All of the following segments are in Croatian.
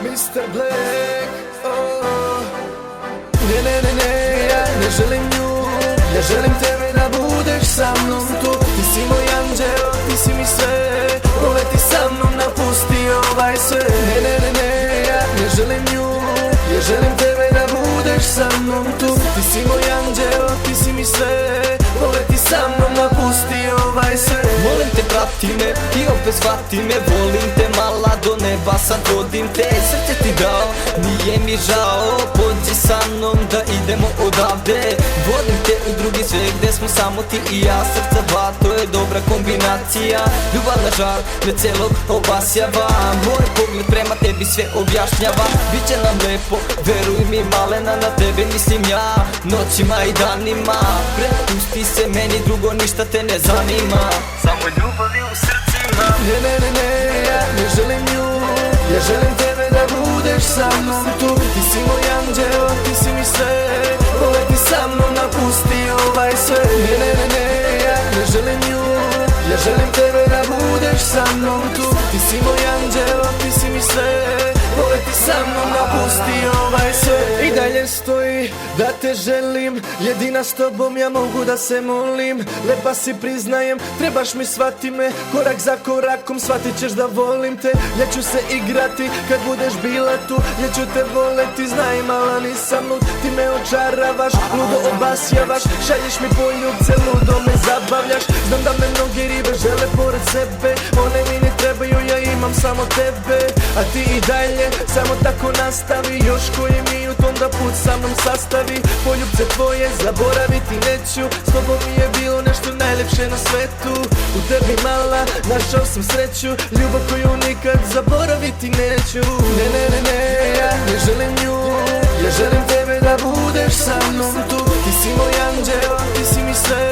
Mr. Black, oh. Ne, ja ne želim nju, ja želim tebe da budeš sa mnom tu. Ti si moj anđeo, ti si mi sve, poleti sa mnom, napusti ovaj sve. Ne, ja ne želim nju, ja želim tebe da budeš sa mnom tu. Ti si moj anđeo, ti si mi sve, poleti sa mnom, napusti ovaj sve. Molim te, prati me i opet shvati me, volim te mala do neba, sad vodim te. Srce ti dao, nije mi žao, pođi sa mnom da idemo odavde. Vodim te u drugi svijet gdje smo samo ti i ja, srca dva, to je dobra kombinacija. Ljubavna žar me celog obasjava, moj pogled prema tebi sve objašnjava. Biće nam lepo, veruj mi malena, na tebe mislim ja, noćima i danima. Prepusti se meni, drugo ništa te ne zanima, samo ljubavi u srcima. Ne, ja ne želim nju, ja želim tebe da budeš sa mnom tu. Ti si moj anđeo, ti si mi sve, poleti sa mnom, napusti ovaj sve. Ne, ja ne želim nju, ja želim tebe da budeš sa mnom tu. Ti si moj anđeo, ti si mi sve, poleti sa mnom, napusti ovaj sve. I dalje stoji da te želim, jedina s tobom ja mogu da se molim. Lepa si, priznajem, trebaš mi, shvati me, korak za korakom shvatit ćeš da volim te. Ja ću se igrati kad budeš bila tu, ja ću te voleti, znaj mala nisam lud. Ti me očaravaš, ludo obasjavaš, šalješ mi poljubce, ludo me zabavljaš. Znam da me mnogi ribe žele pored sebe, one mi ne trebaju, ja imam samo tebe. A ti i dalje, samo tako nastavi, još koji minut onda put sa mnom sastavi. Poljubce tvoje zaboraviti neću, s tobom mi je bilo nešto najljepše na svetu. U tebi mala, našao sam sreću, ljubav koju nikad zaboraviti neću. Ne, ja ne želim nju, ja želim tebe da budeš sa mnom tu. Ti si moj anđeo, ti si mi sve,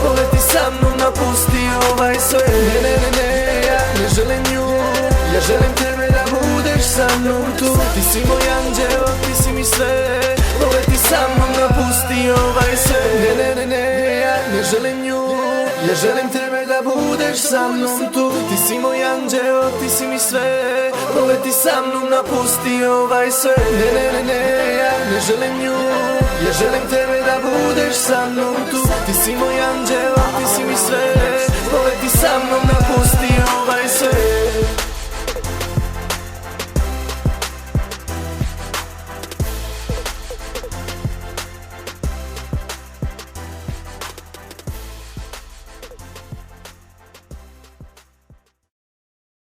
poleti sa mnom, napusti ovaj sve. Ne, ja ne želim nju, ja želim tebe da budeš sa mnom tu. Ti si moj anđeo, ti si mi sve, poleti sa mnom, napusti ovaj sve. Ne, ja ne želim nju, ja želim tebe da budeš sa mnom tu. Ti si moj anđeo, ti si mi sve, poleti sa mnom, napusti ovaj sve. Ne, ja ne želim nju, ja želim tebe da budeš sa mnom tu. Ti si moj anđeo, ti si mi sve, poleti sa mnom, napusti